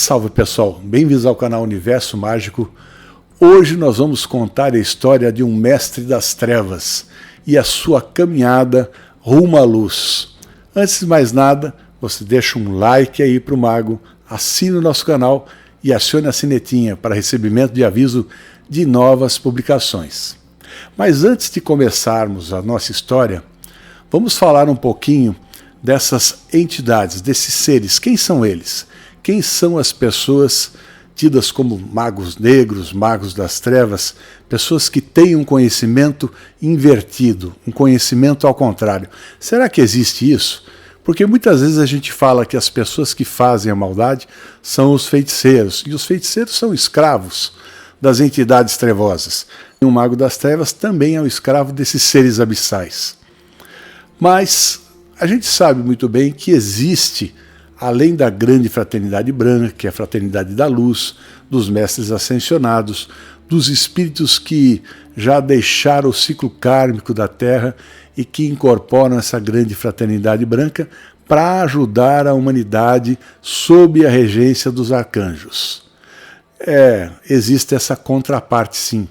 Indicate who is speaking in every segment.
Speaker 1: Salve pessoal, bem-vindos ao canal Universo Mágico. Hoje nós vamos contar a história de um mestre das trevas e a sua caminhada rumo à luz. Antes de mais nada, você deixa um like aí para o mago, assine o nosso canal e acione a sinetinha para recebimento de aviso de novas publicações. Mas antes de começarmos a nossa história, vamos falar um pouquinho dessas entidades, desses seres. Quem são eles? Quem são as pessoas tidas como magos negros, magos das trevas, pessoas que têm um conhecimento invertido, um conhecimento ao contrário? Será que existe isso? Porque muitas vezes a gente fala que as pessoas que fazem a maldade são os feiticeiros, e os feiticeiros são escravos das entidades trevosas. E um mago das trevas também é um escravo desses seres abissais. Mas a gente sabe muito bem que existe, além da grande fraternidade branca, que é a fraternidade da luz, dos mestres ascensionados, dos espíritos que já deixaram o ciclo kármico da Terra e que incorporam essa grande fraternidade branca para ajudar a humanidade sob a regência dos arcanjos. Existe essa contraparte, sim.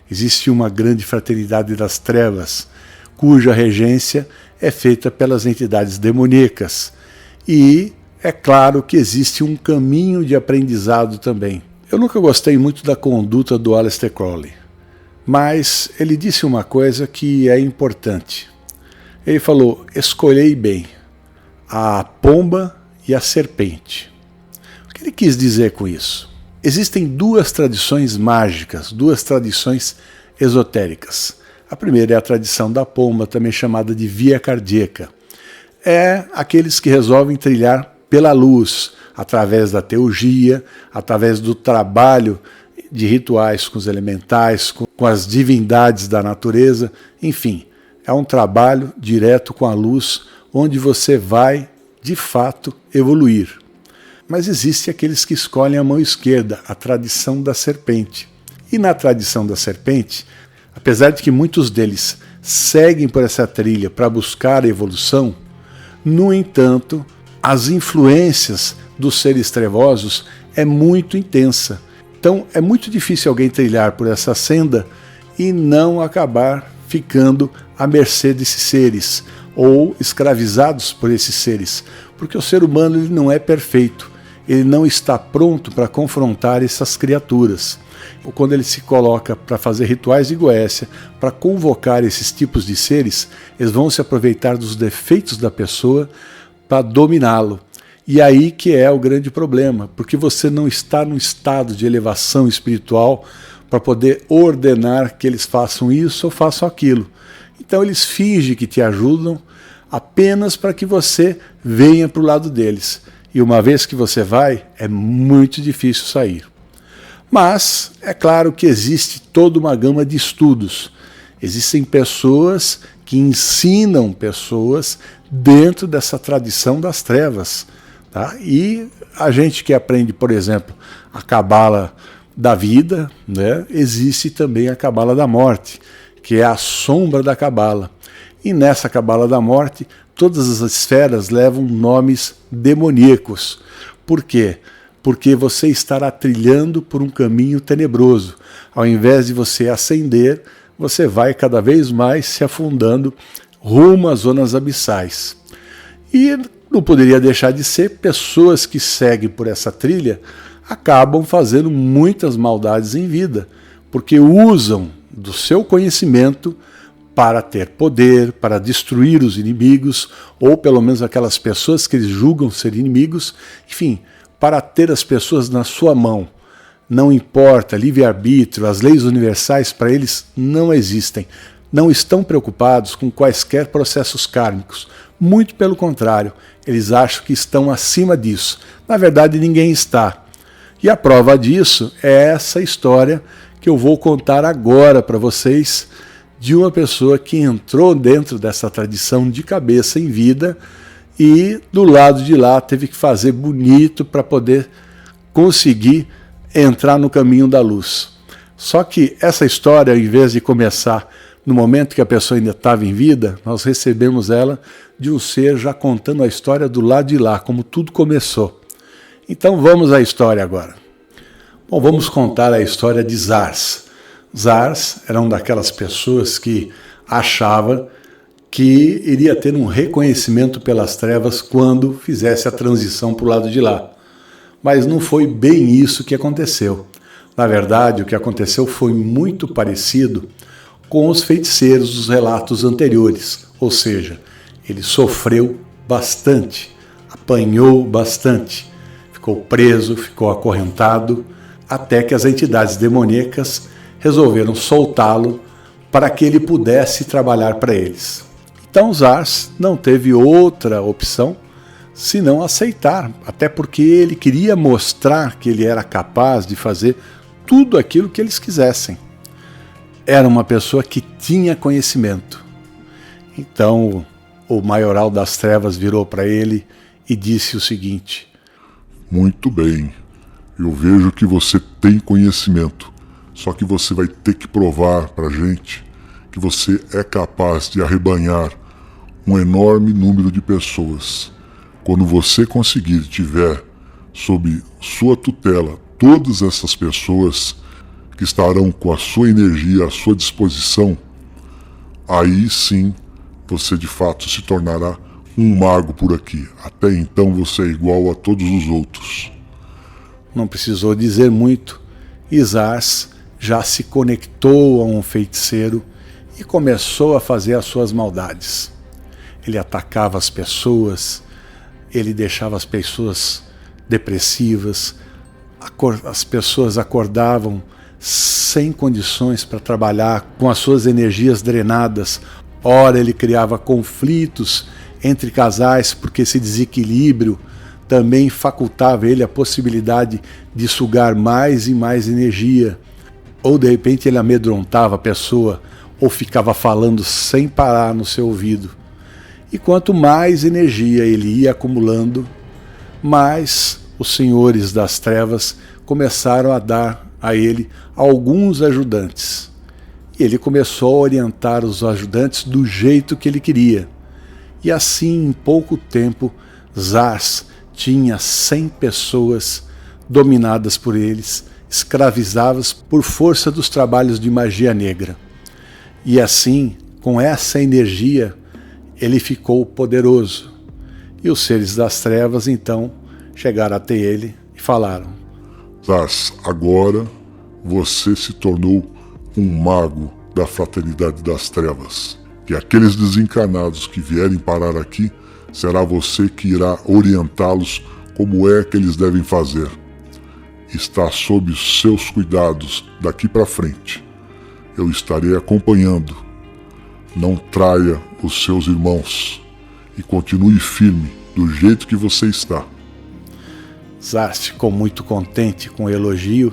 Speaker 1: Existe uma grande fraternidade das trevas, cuja regência é feita pelas entidades demoníacas. E é claro que existe um caminho de aprendizado também. Eu nunca gostei muito da conduta do Aleister Crowley, mas ele disse uma coisa que é importante. Ele falou: escolhei bem a pomba e a serpente. O que ele quis dizer com isso? Existem duas tradições mágicas, duas tradições esotéricas. A primeira é a tradição da pomba, também chamada de via cardíaca. É aqueles que resolvem trilhar pela luz, através da teurgia, através do trabalho de rituais com os elementais, com as divindades da natureza, enfim, é um trabalho direto com a luz, onde você vai, de fato, evoluir. Mas existe aqueles que escolhem a mão esquerda, a tradição da serpente. E na tradição da serpente, apesar de que muitos deles seguem por essa trilha para buscar a evolução, no entanto, as influências dos seres trevosos é muito intensa. Então é muito difícil alguém trilhar por essa senda e não acabar ficando à mercê desses seres ou escravizados por esses seres, porque o ser humano ele não é perfeito, ele não está pronto para confrontar essas criaturas. Quando ele se coloca para fazer rituais de Goécia, para convocar esses tipos de seres, eles vão se aproveitar dos defeitos da pessoa para dominá-lo. E aí que é o grande problema, porque você não está num estado de elevação espiritual para poder ordenar que eles façam isso ou façam aquilo. Então eles fingem que te ajudam apenas para que você venha para o lado deles. E uma vez que você vai, é muito difícil sair. Mas é claro que existe toda uma gama de estudos. Existem pessoas que ensinam pessoas dentro dessa tradição das trevas. Tá? E a gente que aprende, por exemplo, a cabala da vida, né? Existe também a cabala da morte, que é a sombra da cabala. E nessa cabala da morte, todas as esferas levam nomes demoníacos. Por quê? Porque você estará trilhando por um caminho tenebroso. Ao invés de você ascender, você vai cada vez mais se afundando rumo às zonas abissais. E não poderia deixar de ser, pessoas que seguem por essa trilha acabam fazendo muitas maldades em vida, porque usam do seu conhecimento para ter poder, para destruir os inimigos, ou pelo menos aquelas pessoas que eles julgam ser inimigos, enfim, para ter as pessoas na sua mão. Não importa, livre-arbítrio, as leis universais para eles não existem. Não estão preocupados com quaisquer processos kármicos. Muito pelo contrário, eles acham que estão acima disso. Na verdade, ninguém está. E a prova disso é essa história que eu vou contar agora para vocês, de uma pessoa que entrou dentro dessa tradição de cabeça em vida e do lado de lá teve que fazer bonito para poder conseguir entrar no caminho da luz. Só que essa história, em vez de começar no momento que a pessoa ainda estava em vida, nós recebemos ela de um ser já contando a história do lado de lá, como tudo começou. Então vamos à história agora. Bom, vamos contar a história de Zars. Zars era uma daquelas pessoas que achava que iria ter um reconhecimento pelas trevas quando fizesse a transição para o lado de lá. Mas não foi bem isso que aconteceu. Na verdade, o que aconteceu foi muito parecido com os feiticeiros dos relatos anteriores, ou seja, ele sofreu bastante, apanhou bastante, ficou preso, ficou acorrentado, até que as entidades demoníacas resolveram soltá-lo para que ele pudesse trabalhar para eles. Então Zars não teve outra opção senão aceitar, até porque ele queria mostrar que ele era capaz de fazer tudo aquilo que eles quisessem. Era uma pessoa que tinha conhecimento. Então o maioral das trevas virou para ele e disse o seguinte:
Speaker 2: muito bem, eu vejo que você tem conhecimento, só que você vai ter que provar para a gente que você é capaz de arrebanhar um enorme número de pessoas. Quando você conseguir tiver sob sua tutela todas essas pessoas que estarão com a sua energia à sua disposição, aí sim você de fato se tornará um mago por aqui. Até então você é igual a todos os outros.
Speaker 1: Não precisou dizer muito, e Zars já se conectou a um feiticeiro e começou a fazer as suas maldades. Ele atacava as pessoas, ele deixava as pessoas depressivas, as pessoas acordavam sem condições para trabalhar, com as suas energias drenadas. Ora, ele criava conflitos entre casais, porque esse desequilíbrio também facultava ele a possibilidade de sugar mais e mais energia. Ou de repente ele amedrontava a pessoa, ou ficava falando sem parar no seu ouvido. E quanto mais energia ele ia acumulando, mais os senhores das trevas começaram a dar a ele alguns ajudantes. E ele começou a orientar os ajudantes do jeito que ele queria. E assim, em pouco tempo, Zars tinha 100 pessoas dominadas por eles, escravizadas por força dos trabalhos de magia negra. E assim, com essa energia, ele ficou poderoso. E os seres das trevas, então, chegaram até ele e falaram:
Speaker 2: Zars, agora você se tornou um mago da fraternidade das trevas. E aqueles desencarnados que vierem parar aqui, será você que irá orientá-los como é que eles devem fazer. Está sob os seus cuidados daqui para frente. Eu estarei acompanhando. Não traia os seus irmãos e continue firme do jeito que você está.
Speaker 1: Zars ficou muito contente com o elogio,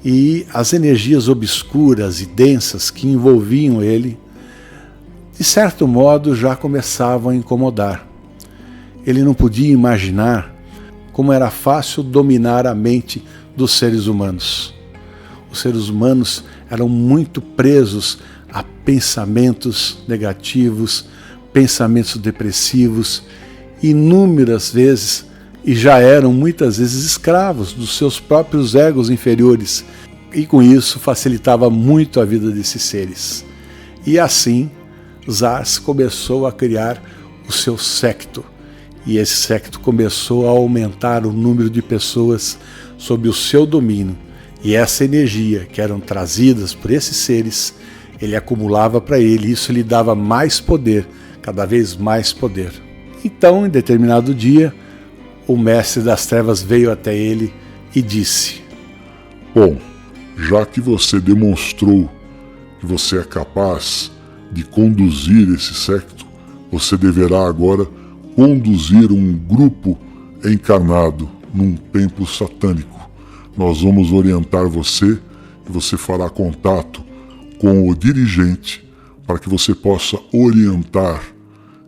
Speaker 1: e as energias obscuras e densas que envolviam ele, de certo modo, já começavam a incomodar. Ele não podia imaginar como era fácil dominar a mente dos seres humanos. Os seres humanos eram muito presos a pensamentos negativos, pensamentos depressivos, inúmeras vezes, e já eram muitas vezes escravos dos seus próprios egos inferiores, e com isso facilitava muito a vida desses seres. E assim, Zars começou a criar o seu séquito, e esse séquito começou a aumentar o número de pessoas sob o seu domínio, e essa energia que eram trazidas por esses seres, ele acumulava para ele, e isso lhe dava mais poder, cada vez mais poder. Então, em determinado dia, o mestre das trevas veio até ele e disse:
Speaker 2: bom, já que você demonstrou que você é capaz de conduzir esse séquito, você deverá agora conduzir um grupo encarnado num templo satânico. Nós vamos orientar você e você fará contato com o dirigente para que você possa orientar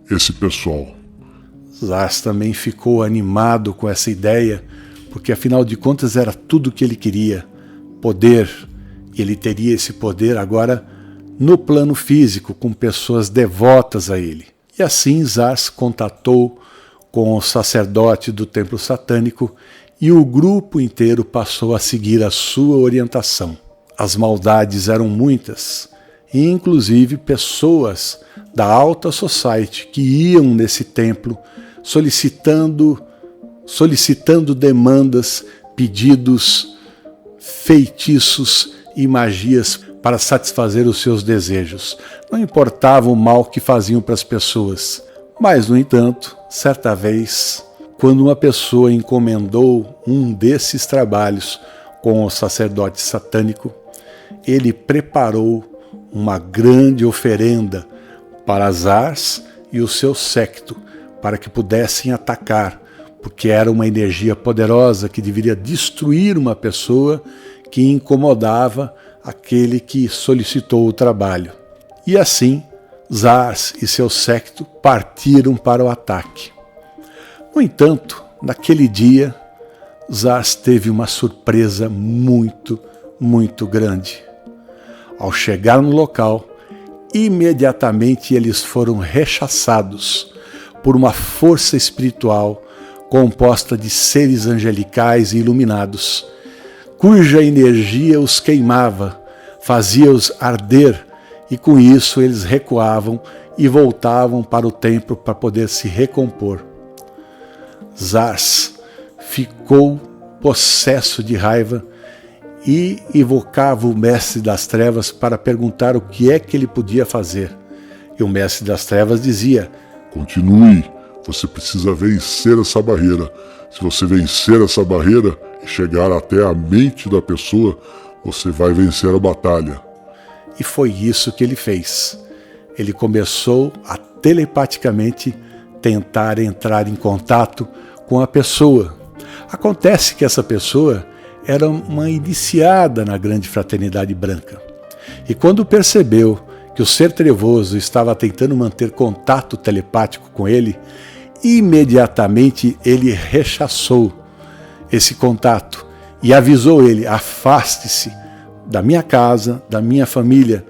Speaker 2: esse pessoal.
Speaker 1: Zars também ficou animado com essa ideia, porque afinal de contas era tudo o que ele queria, poder. Ele teria esse poder agora no plano físico, com pessoas devotas a ele. E assim Zars contatou com o sacerdote do templo satânico, e o grupo inteiro passou a seguir a sua orientação. As maldades eram muitas, e inclusive pessoas da alta society que iam nesse templo solicitando demandas, pedidos, feitiços e magias para satisfazer os seus desejos. Não importava o mal que faziam para as pessoas. Mas, no entanto, certa vez, quando uma pessoa encomendou um desses trabalhos com o sacerdote satânico, ele preparou uma grande oferenda para Zars e o seu séquito, para que pudessem atacar, porque era uma energia poderosa que deveria destruir uma pessoa que incomodava aquele que solicitou o trabalho. E assim, Zars e seu séquito partiram para o ataque. No entanto, naquele dia, Zars teve uma surpresa muito, muito grande. Ao chegar no local, imediatamente eles foram rechaçados por uma força espiritual composta de seres angelicais e iluminados, cuja energia os queimava, fazia-os arder, e com isso eles recuavam e voltavam para o templo para poder se recompor. Zars ficou possesso de raiva e invocava o Mestre das Trevas para perguntar o que é que ele podia fazer. E o Mestre das Trevas dizia:
Speaker 2: continue, você precisa vencer essa barreira. Se você vencer essa barreira e chegar até a mente da pessoa, você vai vencer a batalha.
Speaker 1: E foi isso que ele fez. Ele começou a telepaticamente tentar entrar em contato com a pessoa. Acontece que essa pessoa era uma iniciada na grande fraternidade branca. E quando percebeu que o ser trevoso estava tentando manter contato telepático com ele, imediatamente ele rechaçou esse contato e avisou ele: afaste-se da minha casa, da minha família,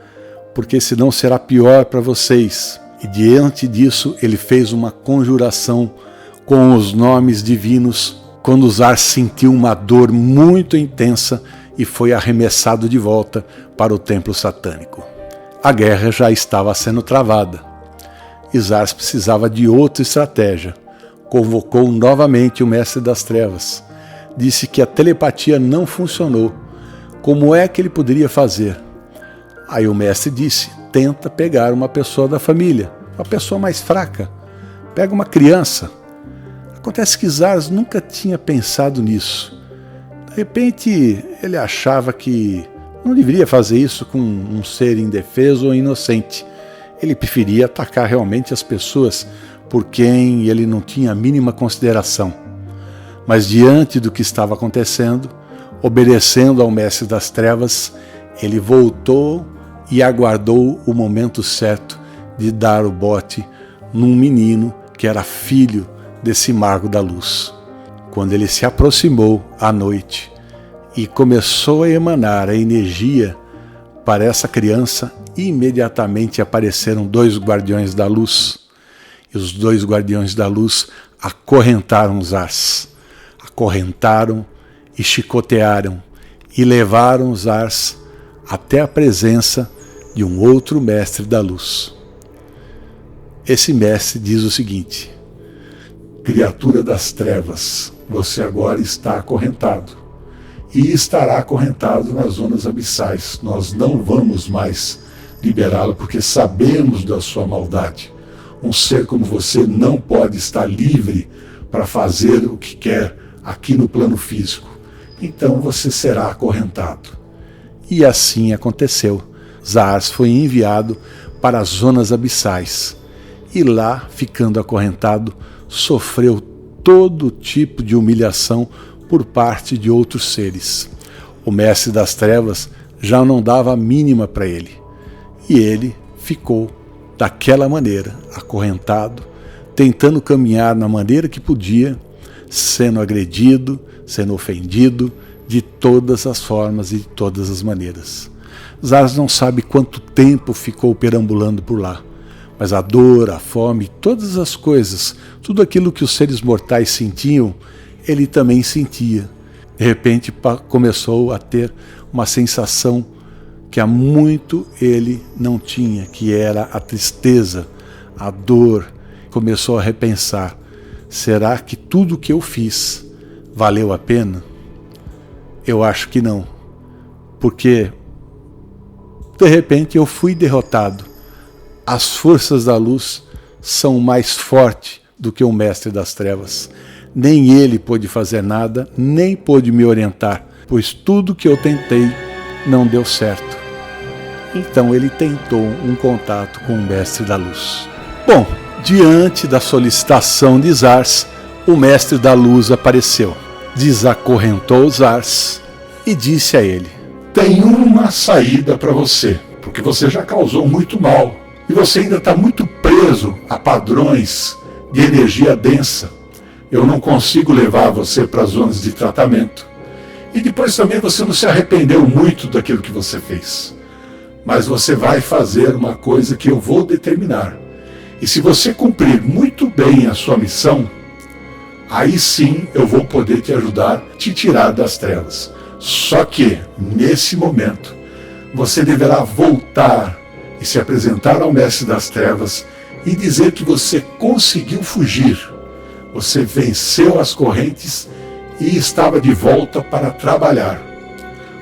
Speaker 1: porque senão será pior para vocês. E diante disso ele fez uma conjuração com os nomes divinos, quando Zars sentiu uma dor muito intensa e foi arremessado de volta para o templo satânico. A guerra já estava sendo travada. E Zars precisava de outra estratégia. Convocou novamente o Mestre das Trevas. Disse que a telepatia não funcionou. Como é que ele poderia fazer? Aí o mestre disse: tenta pegar uma pessoa da família, uma pessoa mais fraca. Pega uma criança. Acontece que Zars nunca tinha pensado nisso. De repente, ele achava que não deveria fazer isso com um ser indefeso ou inocente. Ele preferia atacar realmente as pessoas por quem ele não tinha a mínima consideração. Mas diante do que estava acontecendo, obedecendo ao Mestre das Trevas, ele voltou e aguardou o momento certo de dar o bote num menino que era filho desse mago da luz. Quando ele se aproximou à noite e começou a emanar a energia para essa criança, imediatamente apareceram dois guardiões da luz. E os dois guardiões da luz acorrentaram Zars. Acorrentaram e chicotearam e levaram Zars até a presença de um outro mestre da luz. Esse mestre diz o seguinte: criatura das trevas, você agora está acorrentado e estará acorrentado nas zonas abissais. Nós não vamos mais liberá-lo porque sabemos da sua maldade. Um ser como você não pode estar livre para fazer o que quer aqui no plano físico. Então você será acorrentado. E assim aconteceu. Zars foi enviado para as zonas abissais e lá, ficando acorrentado, sofreu todo tipo de humilhação por parte de outros seres. O Mestre das Trevas já não dava a mínima para ele e ele ficou daquela maneira, acorrentado, tentando caminhar na maneira que podia, sendo agredido, sendo ofendido de todas as formas e de todas as maneiras. Zars não sabe quanto tempo ficou perambulando por lá, mas a dor, a fome, todas as coisas, tudo aquilo que os seres mortais sentiam, ele também sentia. De repente começou a ter uma sensação que há muito ele não tinha, que era a tristeza, a dor. Começou a repensar: será que tudo que eu fiz valeu a pena? Eu acho que não, porque de repente eu fui derrotado. As forças da luz são mais fortes do que o mestre das trevas. Nem ele pôde fazer nada, nem pôde me orientar, pois tudo que eu tentei não deu certo. Então ele tentou um contato com o mestre da luz. Bom, diante da solicitação de Zars, o mestre da luz apareceu, desacorrentou Zars e disse a ele:
Speaker 3: tem uma saída para você, porque você já causou muito mal e você ainda está muito preso a padrões de energia densa. Eu não consigo levar você para as zonas de tratamento. E depois também você não se arrependeu muito daquilo que você fez. Mas você vai fazer uma coisa que eu vou determinar. E se você cumprir muito bem a sua missão, aí sim eu vou poder te ajudar a te tirar das trevas. Só que, nesse momento, você deverá voltar e se apresentar ao mestre das trevas e dizer que você conseguiu fugir. Você venceu as correntes e estava de volta para trabalhar.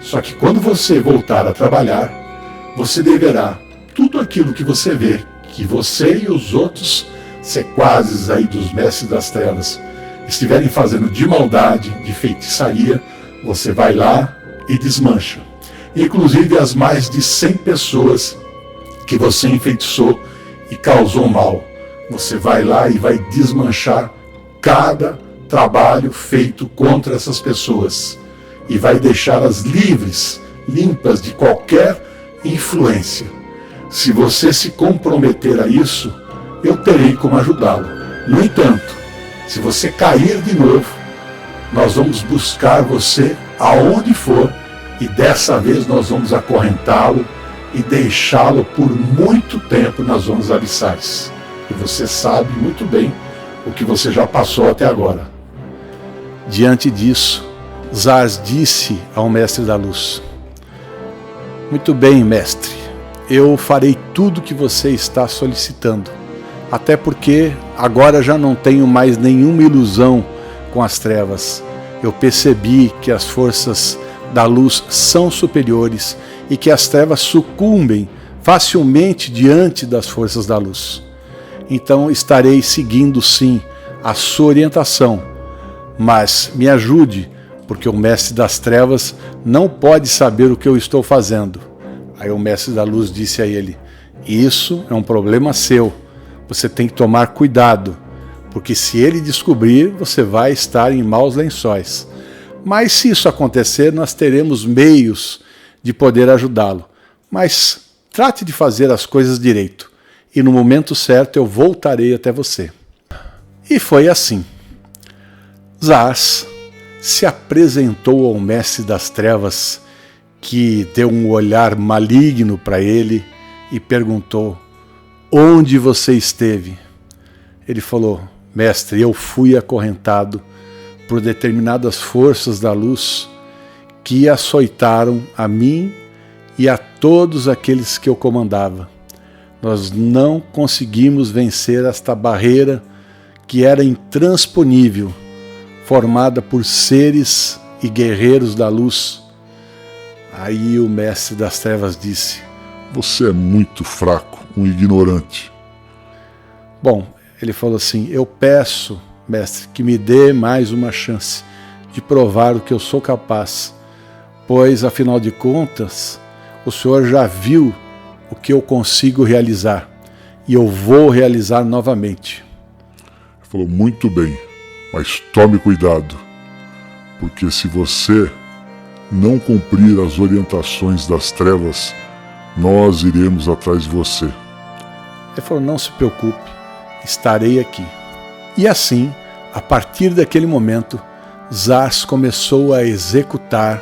Speaker 3: Só que quando você voltar a trabalhar, você deverá tudo aquilo que você vê, que você e os outros sequazes aí dos mestres das trevas estiverem fazendo de maldade, de feitiçaria, você vai lá e desmancha. Inclusive as mais de 100 pessoas que você enfeitiçou e causou mal. Você vai lá e vai desmanchar cada trabalho feito contra essas pessoas e vai deixá-las livres, limpas de qualquer influência. Se você se comprometer a isso, eu terei como ajudá-lo. No entanto, se você cair de novo, nós vamos buscar você aonde for e dessa vez nós vamos acorrentá-lo e deixá-lo por muito tempo nas zonas abissais. E você sabe muito bem o que você já passou até agora.
Speaker 1: Diante disso, Zars disse ao mestre da luz: muito bem, mestre, eu farei tudo o que você está solicitando, até porque agora já não tenho mais nenhuma ilusão com as trevas. Eu percebi que as forças da luz são superiores e que as trevas sucumbem facilmente diante das forças da luz. Então estarei seguindo sim a sua orientação, mas me ajude, porque o mestre das trevas não pode saber o que eu estou fazendo. Aí o mestre da luz disse a ele: isso é um problema seu, você tem que tomar cuidado, porque se ele descobrir, você vai estar em maus lençóis. Mas se isso acontecer, nós teremos meios de poder ajudá-lo. Mas trate de fazer as coisas direito, e no momento certo eu voltarei até você. E foi assim. Zars se apresentou ao mestre das trevas, que deu um olhar maligno para ele e perguntou: onde você esteve? Ele falou: mestre, eu fui acorrentado por determinadas forças da luz que açoitaram a mim e a todos aqueles que eu comandava. Nós não conseguimos vencer esta barreira que era intransponível, formada por seres e guerreiros da luz. Aí o mestre das trevas disse:
Speaker 2: você é muito fraco, um ignorante.
Speaker 1: Bom, ele falou assim: eu peço, mestre, que me dê mais uma chance de provar o que eu sou capaz, pois, afinal de contas, o senhor já viu o que eu consigo realizar, e eu vou realizar novamente.
Speaker 2: Ele falou: muito bem, mas tome cuidado, porque se você não cumprir as orientações das trevas, nós iremos atrás de você.
Speaker 1: Ele falou: não se preocupe, estarei aqui. E assim, a partir daquele momento, Zars começou a executar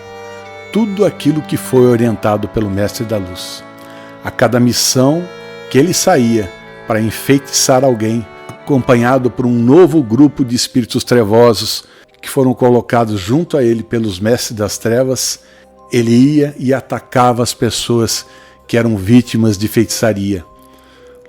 Speaker 1: tudo aquilo que foi orientado pelo Mestre da Luz. A cada missão que ele saía para enfeitiçar alguém, acompanhado por um novo grupo de espíritos trevosos que foram colocados junto a ele pelos mestres das trevas, ele ia e atacava as pessoas que eram vítimas de feitiçaria.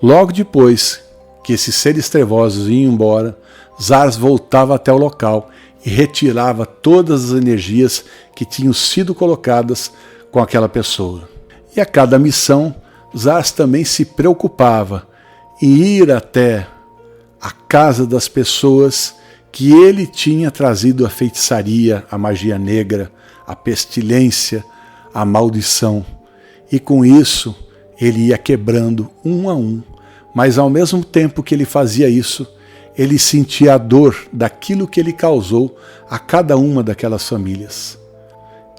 Speaker 1: Logo depois que esses seres trevosos iam embora, Zars voltava até o local e retirava todas as energias que tinham sido colocadas com aquela pessoa. E a cada missão, Zars também se preocupava em ir até a casa das pessoas que ele tinha trazido a feitiçaria, a magia negra, a pestilência, a maldição. E com isso, ele ia quebrando um a um. Mas ao mesmo tempo que ele fazia isso, ele sentia a dor daquilo que ele causou a cada uma daquelas famílias.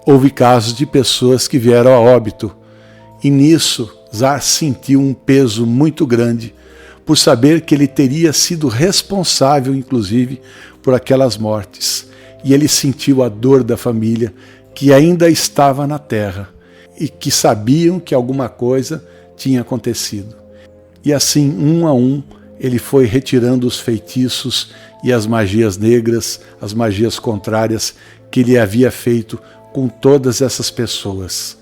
Speaker 1: Houve casos de pessoas que vieram a óbito, e nisso Zars sentiu um peso muito grande por saber que ele teria sido responsável, inclusive, por aquelas mortes. E ele sentiu a dor da família que ainda estava na terra e que sabiam que alguma coisa tinha acontecido. E assim, um a um, ele foi retirando os feitiços e as magias negras, as magias contrárias que ele havia feito com todas essas pessoas.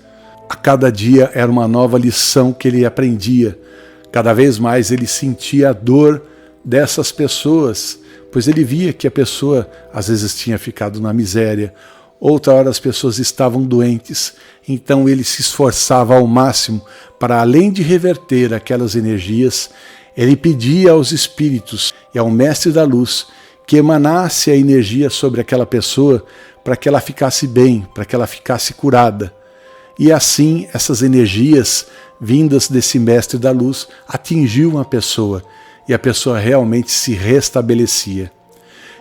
Speaker 1: A cada dia era uma nova lição que ele aprendia. Cada vez mais ele sentia a dor dessas pessoas, pois ele via que a pessoa às vezes tinha ficado na miséria, outra hora as pessoas estavam doentes, então ele se esforçava ao máximo para, além de reverter aquelas energias, ele pedia aos espíritos e ao Mestre da Luz que emanasse a energia sobre aquela pessoa para que ela ficasse bem, para que ela ficasse curada. E assim essas energias vindas desse Mestre da Luz atingiam a pessoa e a pessoa realmente se restabelecia.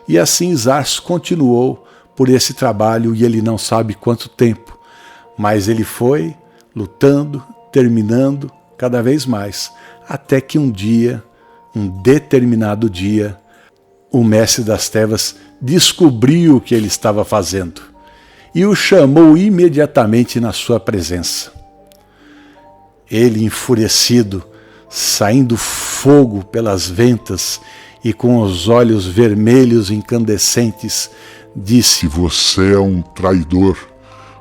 Speaker 1: E assim Zars continuou por esse trabalho e ele não sabe quanto tempo, mas ele foi lutando, terminando cada vez mais, até que um dia, um determinado dia, o Mestre das Trevas descobriu o que ele estava fazendo e o chamou imediatamente na sua presença. Ele, enfurecido, saindo fogo pelas ventas e com os olhos vermelhos incandescentes, disse:
Speaker 2: "Você é um traidor.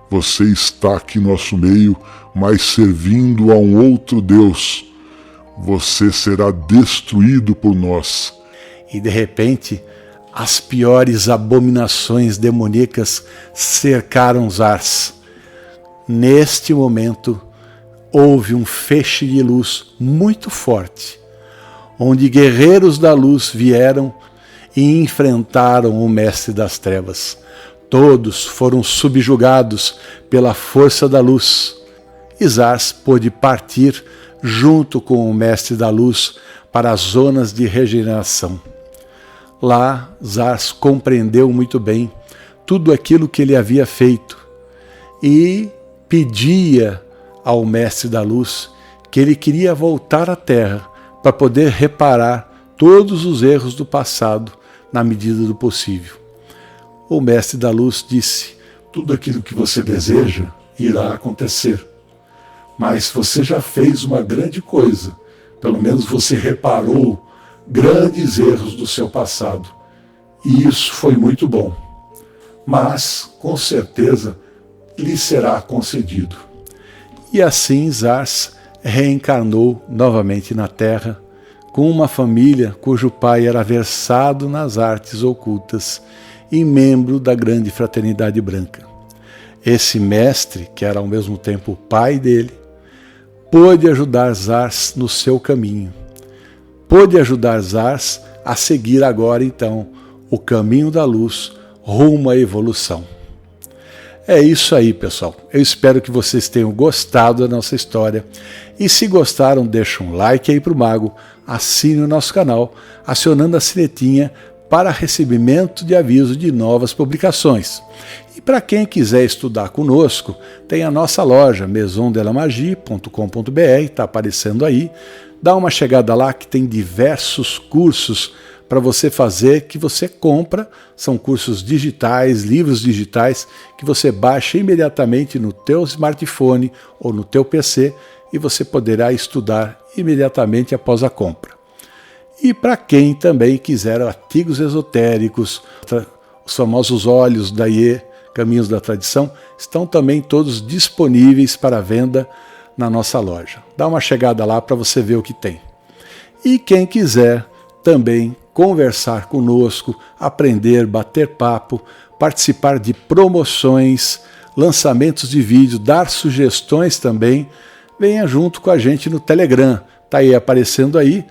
Speaker 2: Você está aqui no nosso meio, mas servindo a um outro Deus. Você será destruído por nós."
Speaker 1: E de repente, as piores abominações demoníacas cercaram Zars. Neste momento, houve um feixe de luz muito forte, onde guerreiros da luz vieram e enfrentaram o Mestre das Trevas. Todos foram subjugados pela força da luz. E Zars pôde partir junto com o Mestre da Luz para as zonas de regeneração. Lá, Zars compreendeu muito bem tudo aquilo que ele havia feito e pedia ao Mestre da Luz que ele queria voltar à Terra para poder reparar todos os erros do passado na medida do possível. O Mestre da Luz disse:
Speaker 3: "Tudo aquilo que você deseja irá acontecer. Mas você já fez uma grande coisa. Pelo menos você reparou grandes erros do seu passado. E isso foi muito bom. Mas, com certeza, lhe será concedido."
Speaker 1: E assim Zars reencarnou novamente na Terra, com uma família cujo pai era versado nas artes ocultas e membro da grande fraternidade branca. Esse mestre, que era ao mesmo tempo o pai dele, pôde ajudar Zars no seu caminho. Pôde ajudar Zars a seguir agora, então, o caminho da luz rumo à evolução. É isso aí, pessoal. Eu espero que vocês tenham gostado da nossa história. E se gostaram, deixa um like aí pro Mago, assine o nosso canal, acionando a sinetinha para recebimento de aviso de novas publicações. E para quem quiser estudar conosco, tem a nossa loja maisondelamagie.com.br, está aparecendo aí. Dá uma chegada lá que tem diversos cursos para você fazer, que você compra. São cursos digitais, livros digitais, que você baixa imediatamente no teu smartphone ou no teu PC e você poderá estudar imediatamente após a compra. E para quem também quiser artigos esotéricos, os famosos óleos da IE, Caminhos da Tradição, estão também todos disponíveis para venda na nossa loja. Dá uma chegada lá para você ver o que tem. E quem quiser também conversar conosco, aprender, bater papo, participar de promoções, lançamentos de vídeo, dar sugestões também, venha junto com a gente no Telegram. Está aí aparecendo aí,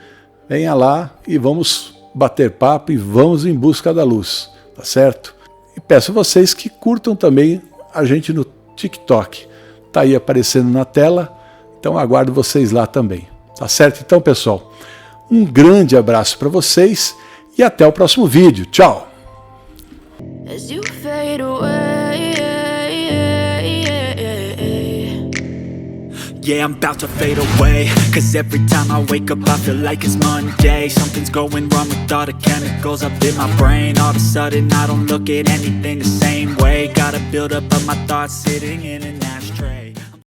Speaker 1: venha lá e vamos bater papo e vamos em busca da luz, tá certo? E peço a vocês que curtam também a gente no TikTok. Está aí aparecendo na tela, então aguardo vocês lá também. Tá certo? Então, pessoal, um grande abraço para vocês e até o próximo vídeo. Tchau!
Speaker 4: Yeah, I'm about to fade away, cause every time I wake up I feel like it's Monday. Something's going wrong with all the chemicals up in my brain. All of a sudden I don't look at anything the same way. Gotta build up of my thoughts sitting in an